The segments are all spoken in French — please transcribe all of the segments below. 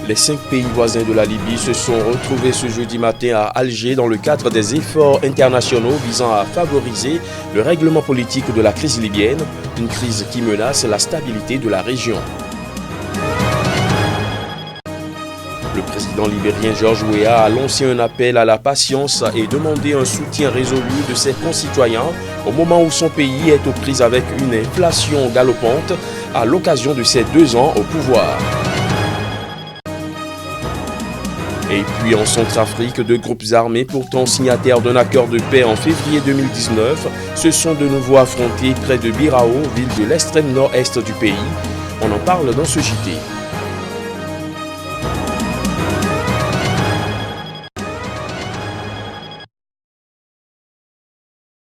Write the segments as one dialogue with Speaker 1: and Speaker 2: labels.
Speaker 1: Les 5 pays voisins de la Libye se sont retrouvés ce jeudi matin à Alger dans le cadre des efforts internationaux visant à favoriser le règlement politique de la crise libyenne, une crise qui menace la stabilité de la région. Le président libérien George Weah a lancé un appel à la patience et demandé un soutien résolu de ses concitoyens au moment où son pays est aux prises avec une inflation galopante à l'occasion de ses 2 ans au pouvoir. Et puis en Centrafrique, 2 groupes armés pourtant signataires d'un accord de paix en février 2019 se sont de nouveau affrontés près de Birao, ville de l'extrême nord-est du pays. On en parle dans ce JT.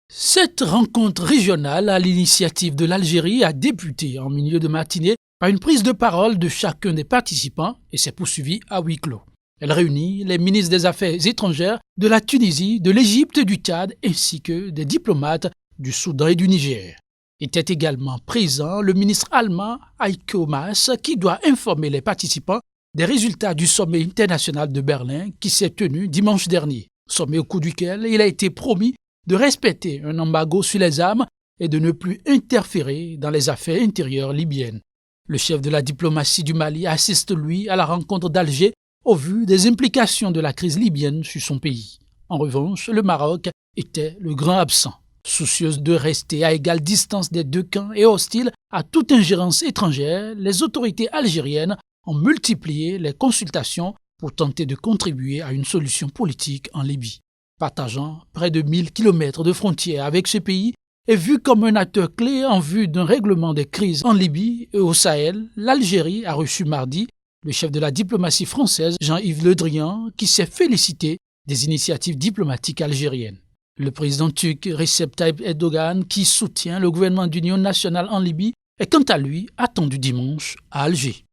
Speaker 2: Cette rencontre régionale à l'initiative de l'Algérie a débuté en milieu de matinée par une prise de parole de chacun des participants et s'est poursuivie à huis clos. Elle réunit les ministres des Affaires étrangères de la Tunisie, de l'Égypte, du Tchad ainsi que des diplomates du Soudan et du Niger. Était également présent le ministre allemand Heiko Maas qui doit informer les participants des résultats du sommet international de Berlin qui s'est tenu dimanche dernier, sommet au cours duquel il a été promis de respecter un embargo sur les armes et de ne plus interférer dans les affaires intérieures libyennes. Le chef de la diplomatie du Mali assiste, lui, à la rencontre d'Alger au vu des implications de la crise libyenne sur son pays. En revanche, le Maroc était le grand absent. Soucieuse de rester à égale distance des 2 camps et hostile à toute ingérence étrangère, les autorités algériennes ont multiplié les consultations pour tenter de contribuer à une solution politique en Libye. Partageant près de 1000 km de frontières avec ce pays et vu comme un acteur clé en vue d'un règlement des crises en Libye et au Sahel, l'Algérie a reçu mardi le chef de la diplomatie française, Jean-Yves Le Drian, qui s'est félicité des initiatives diplomatiques algériennes. Le président turc Recep Tayyip Erdogan, qui soutient le gouvernement d'union nationale en Libye, est quant à lui attendu dimanche à Alger.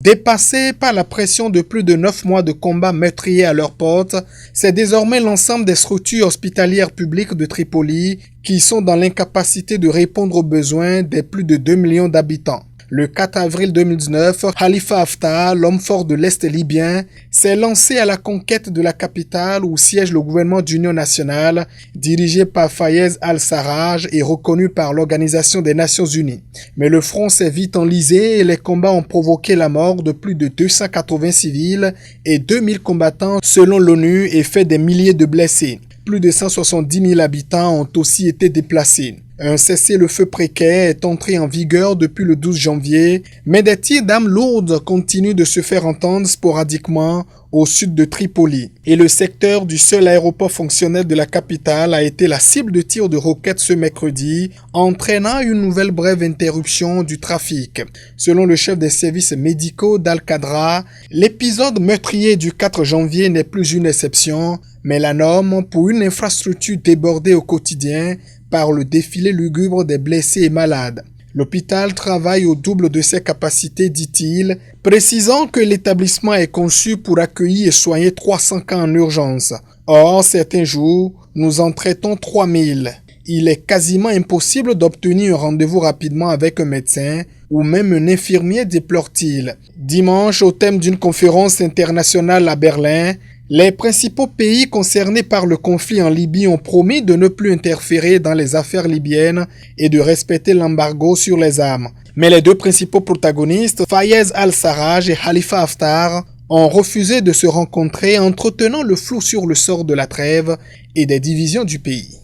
Speaker 3: Dépassés par la pression de plus de 9 mois de combats meurtriers à leurs portes, c'est désormais l'ensemble des structures hospitalières publiques de Tripoli qui sont dans l'incapacité de répondre aux besoins des plus de 2 millions d'habitants. Le 4 avril 2019, Khalifa Haftar, l'homme fort de l'Est libyen, s'est lancé à la conquête de la capitale où siège le gouvernement d'union nationale, dirigé par Fayez al-Sarraj et reconnu par l'Organisation des Nations Unies. Mais le front s'est vite enlisé et les combats ont provoqué la mort de plus de 280 civils et 2000 combattants selon l'ONU et fait des milliers de blessés. Plus de 170 000 habitants ont aussi été déplacés. Un cessez-le-feu précaire est entré en vigueur depuis le 12 janvier, mais des tirs d'armes lourdes continuent de se faire entendre sporadiquement au sud de Tripoli. Et le secteur du seul aéroport fonctionnel de la capitale a été la cible de tirs de roquettes ce mercredi, entraînant une nouvelle brève interruption du trafic. Selon le chef des services médicaux d'Al-Qadra, l'épisode meurtrier du 4 janvier n'est plus une exception, mais la norme pour une infrastructure débordée au quotidien par le défilé lugubre des blessés et malades. L'hôpital travaille au double de ses capacités, dit-il, précisant que l'établissement est conçu pour accueillir et soigner 300 cas en urgence. Or, certains jours, nous en traitons 3000. Il est quasiment impossible d'obtenir un rendez-vous rapidement avec un médecin ou même un infirmier, déplore-t-il. Dimanche, au thème d'une conférence internationale à Berlin, les principaux pays concernés par le conflit en Libye ont promis de ne plus interférer dans les affaires libyennes et de respecter l'embargo sur les armes. Mais les 2 principaux protagonistes, Fayez al-Sarraj et Khalifa Haftar, ont refusé de se rencontrer, entretenant le flou sur le sort de la trêve et des divisions du pays.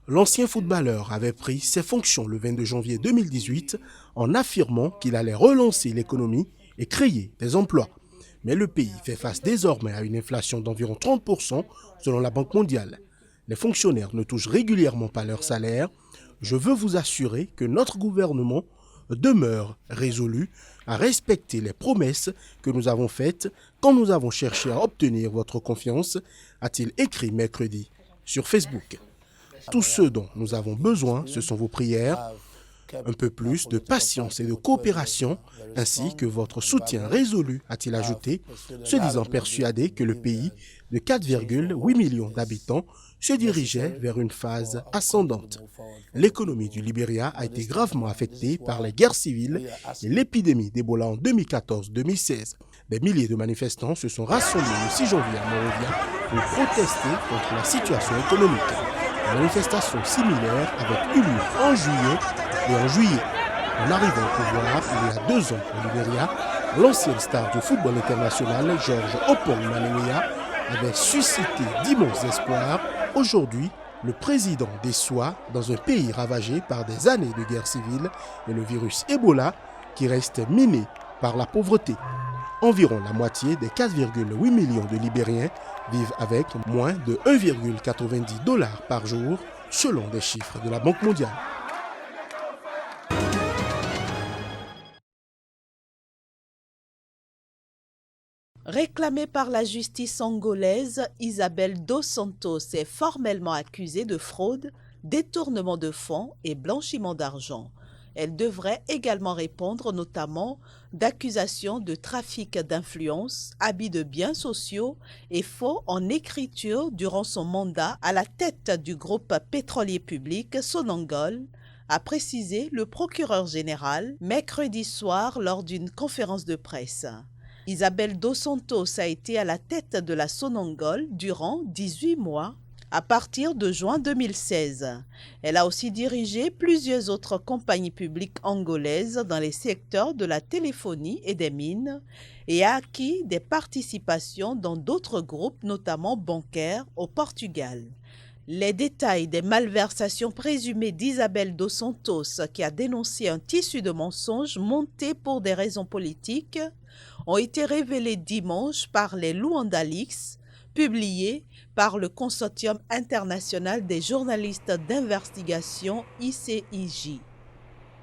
Speaker 4: L'ancien footballeur avait pris ses fonctions le 22 janvier 2018 en affirmant qu'il allait relancer l'économie et créer des emplois. Mais le pays fait face désormais à une inflation d'environ 30% selon la Banque mondiale. Les fonctionnaires ne touchent régulièrement pas leur salaire. Je veux vous assurer que notre gouvernement demeure résolu à respecter les promesses que nous avons faites quand nous avons cherché à obtenir votre confiance, a-t-il écrit mercredi sur Facebook. Tout ce dont nous avons besoin, ce sont vos prières. Un peu plus de patience et de coopération, ainsi que votre soutien résolu, a-t-il ajouté, se disant persuadé que le pays de 4,8 millions d'habitants se dirigeait vers une phase ascendante. L'économie du Libéria a été gravement affectée par les guerres civiles et l'épidémie d'Ebola en 2014-2016. Des milliers de manifestants se sont rassemblés le 6 janvier à Monrovia pour protester contre la situation économique. Une manifestation similaire avait eu lieu en juillet et en juillet. En arrivant au pouvoir il y a 2 ans au Libéria, l'ancienne star du football international, George Opong Maleweya, avait suscité d'immenses espoirs. Aujourd'hui, le président déçoit dans un pays ravagé par des années de guerre civile et le virus Ebola qui reste miné par la pauvreté. Environ la moitié des 4,8 millions de Libériens vivent avec moins de 1,90 $ par jour, selon des chiffres de la Banque mondiale.
Speaker 5: Réclamée par la justice angolaise, Isabel dos Santos est formellement accusée de fraude, détournement de fonds et blanchiment d'argent. Elle devrait également répondre notamment d'accusations de trafic d'influence, abus de biens sociaux et faux en écriture durant son mandat à la tête du groupe pétrolier public Sonangol, a précisé le procureur général mercredi soir lors d'une conférence de presse. Isabel dos Santos a été à la tête de la Sonangol durant 18 mois, à partir de juin 2016. Elle a aussi dirigé plusieurs autres compagnies publiques angolaises dans les secteurs de la téléphonie et des mines et a acquis des participations dans d'autres groupes, notamment bancaires, au Portugal. Les détails des malversations présumées d'Isabel dos Santos, qui a dénoncé un tissu de mensonges monté pour des raisons politiques, ont été révélés dimanche par les Luanda Leaks, publiés par le Consortium international des journalistes d'investigation ICIJ.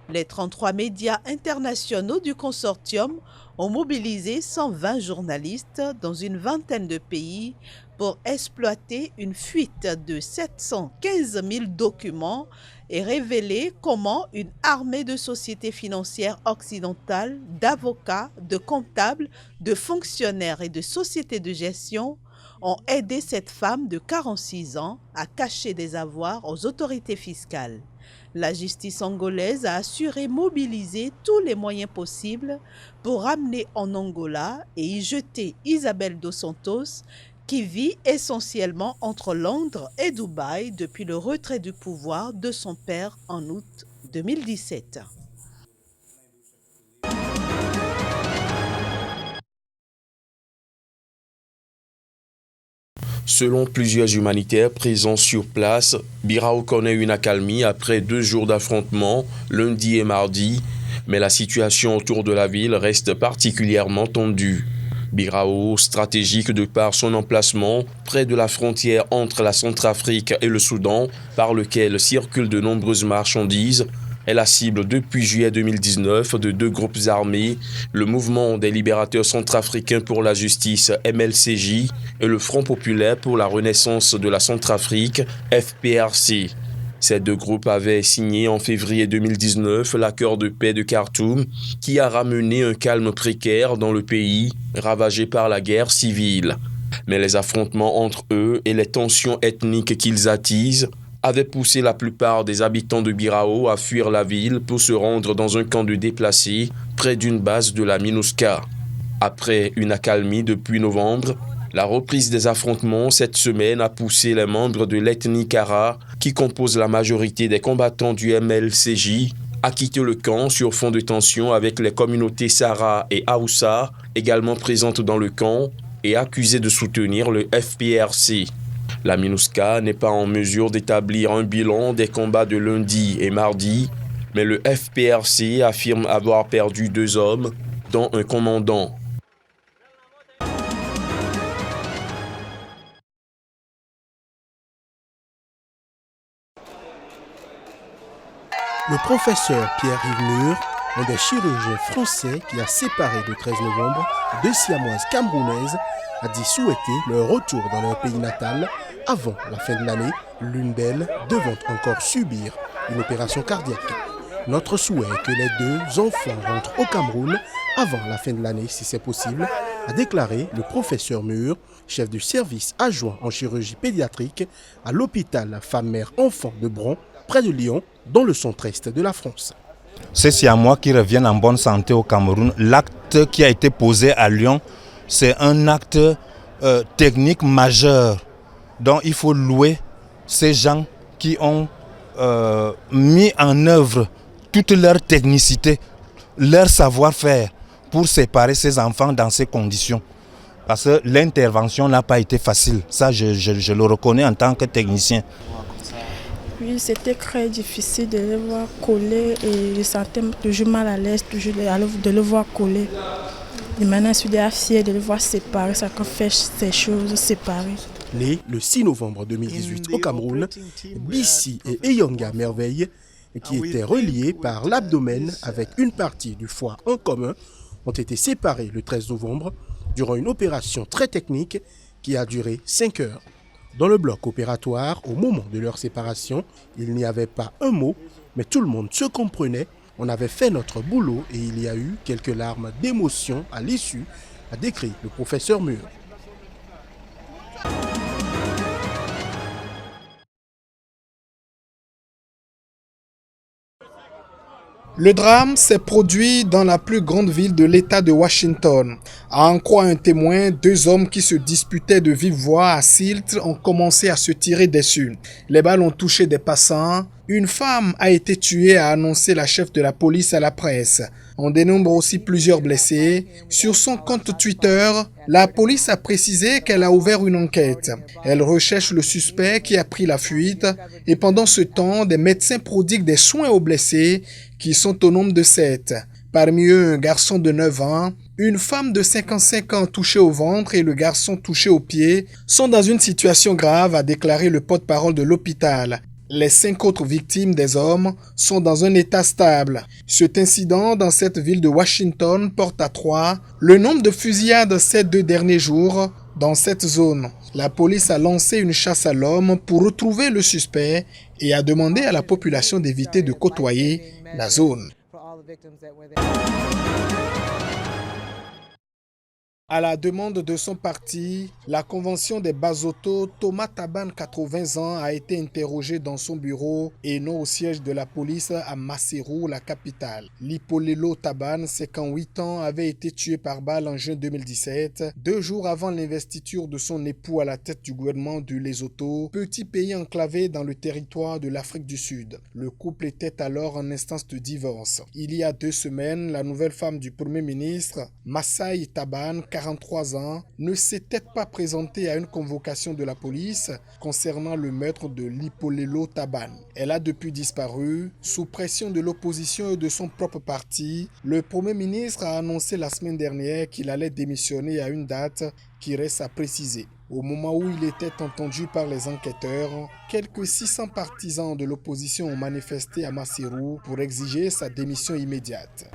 Speaker 5: Les 33 médias internationaux du consortium ont mobilisé 120 journalistes dans une vingtaine de pays pour exploiter une fuite de 715 000 documents et révéler comment une armée de sociétés financières occidentales, d'avocats, de comptables, de fonctionnaires et de sociétés de gestion ont aidé cette femme de 46 ans à cacher des avoirs aux autorités fiscales. La justice angolaise a assuré mobiliser tous les moyens possibles pour ramener en Angola et y jeter Isabel dos Santos, qui vit essentiellement entre Londres et Dubaï depuis le retrait du pouvoir de son père en août 2017.
Speaker 1: Selon plusieurs humanitaires présents sur place, Birao connaît une accalmie après 2 jours d'affrontements, lundi et mardi, mais la situation autour de la ville reste particulièrement tendue. Birao, stratégique de par son emplacement près de la frontière entre la Centrafrique et le Soudan, par lequel circulent de nombreuses marchandises, est la cible depuis juillet 2019 de 2 groupes armés, le Mouvement des libérateurs centrafricains pour la justice MLCJ et le Front populaire pour la renaissance de la Centrafrique FPRC. Ces 2 groupes avaient signé en février 2019 l'accord de paix de Khartoum qui a ramené un calme précaire dans le pays ravagé par la guerre civile. Mais les affrontements entre eux et les tensions ethniques qu'ils attisent avaient poussé la plupart des habitants de Birao à fuir la ville pour se rendre dans un camp de déplacés près d'une base de la MINUSCA. Après une accalmie depuis novembre, la reprise des affrontements cette semaine a poussé les membres de l'ethnie Kara, qui composent la majorité des combattants du MLCJ, à quitter le camp sur fond de tension avec les communautés Sara et Haoussa, également présentes dans le camp, et accusées de soutenir le FPRC. La MINUSCA n'est pas en mesure d'établir un bilan des combats de lundi et mardi, mais le FPRC affirme avoir perdu 2 hommes, dont un commandant.
Speaker 4: Le professeur Pierre-Yves Mur, un des chirurgiens français qui a séparé le 13 novembre 2 siamoises camerounaises, a dit souhaiter leur retour dans leur pays natal avant la fin de l'année, l'une d'elles devant encore subir une opération cardiaque. Notre souhait est que les 2 enfants rentrent au Cameroun avant la fin de l'année si c'est possible, a déclaré le professeur Mur, chef du service adjoint en chirurgie pédiatrique à l'hôpital Femme-Mère-Enfant de Bron, près de Lyon, dans le centre-est de la France.
Speaker 6: C'est à moi qui reviennent en bonne santé au Cameroun. L'acte qui a été posé à Lyon, c'est un acte technique majeur. Donc il faut louer ces gens qui ont mis en œuvre toute leur technicité, leur savoir-faire pour séparer ces enfants dans ces conditions. Parce que l'intervention n'a pas été facile. Ça, je le reconnais en tant que technicien.
Speaker 7: Oui, c'était très difficile de le voir coller et je sentais toujours mal à l'aise, toujours de le voir coller. Et maintenant, je suis déjà fière de le voir séparer, ça fait ces choses séparées.
Speaker 4: Né le 6 novembre 2018 au Cameroun, Bissi et Eyonga Merveille, qui étaient reliés par l'abdomen avec une partie du foie en commun, ont été séparés le 13 novembre durant une opération très technique qui a duré 5 heures. Dans le bloc opératoire, au moment de leur séparation, il n'y avait pas un mot, mais tout le monde se comprenait. On avait fait notre boulot et il y a eu quelques larmes d'émotion à l'issue, a décrit le professeur Mur.
Speaker 3: Le drame s'est produit dans la plus grande ville de l'État de Washington. À en croire un témoin, 2 hommes qui se disputaient de vive voix à Silt ont commencé à se tirer dessus. Les balles ont touché des passants. Une femme a été tuée, a annoncé la chef de la police à la presse. On dénombre aussi plusieurs blessés. Sur son compte Twitter, la police a précisé qu'elle a ouvert une enquête. Elle recherche le suspect qui a pris la fuite et pendant ce temps, des médecins prodiguent des soins aux blessés qui sont au nombre de 7. Parmi eux, un garçon de 9 ans, une femme de 55 ans touchée au ventre et le garçon touché au pied sont dans une situation grave, a déclaré le porte-parole de l'hôpital. Les 5 autres victimes des hommes sont dans un état stable. Cet incident dans cette ville de Washington porte à 3 le nombre de fusillades ces 2 derniers jours dans cette zone. La police a lancé une chasse à l'homme pour retrouver le suspect et a demandé à la population d'éviter de côtoyer la zone. À la demande de son parti, la convention des Bazoto, Thomas Taban, 80 ans, a été interrogé dans son bureau et non au siège de la police à Maseru, la capitale. Lipolelo Taban, 58 ans, avait été tué par balle en juin 2017, 2 jours avant l'investiture de son époux à la tête du gouvernement du Lesotho, petit pays enclavé dans le territoire de l'Afrique du Sud. Le couple était alors en instance de divorce. Il y a 2 semaines, la nouvelle femme du Premier ministre, Masai Taban, 43 ans, ne s'était pas présentée à une convocation de la police concernant le meurtre de Lipolelo Taban. Elle a depuis disparu. Sous pression de l'opposition et de son propre parti, le Premier ministre a annoncé la semaine dernière qu'il allait démissionner à une date qui reste à préciser. Au moment où il était entendu par les enquêteurs, quelques 600 partisans de l'opposition ont manifesté à Maseru pour exiger sa démission immédiate.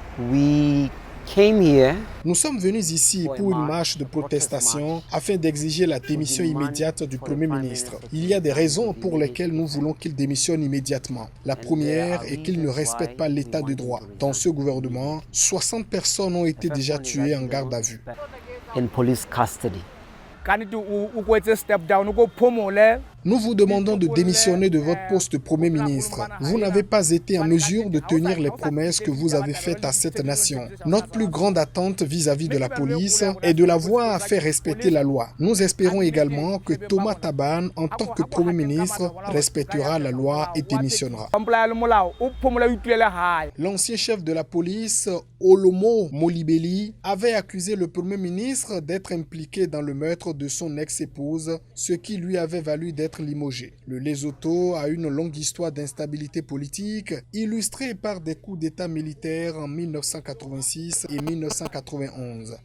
Speaker 3: Nous sommes venus ici pour une marche de protestation afin d'exiger la démission immédiate du Premier ministre. Il y a des raisons pour lesquelles nous voulons qu'il démissionne immédiatement. La première est qu'il ne respecte pas l'état de droit. Dans ce gouvernement, 60 personnes ont été déjà tuées en garde à vue. Nous vous demandons de démissionner de votre poste de Premier ministre. Vous n'avez pas été en mesure de tenir les promesses que vous avez faites à cette nation. Notre plus grande attente vis-à-vis de la police est de la voir faire respecter la loi. Nous espérons également que Thomas Taban, en tant que Premier ministre, respectera la loi et démissionnera. L'ancien chef de la police, Olomo Molibeli, avait accusé le Premier ministre d'être impliqué dans le meurtre de son ex-épouse, ce qui lui avait valu d'être limogé. Le Lesotho a une longue histoire d'instabilité politique, illustrée par des coups d'État militaires en 1986 et 1991.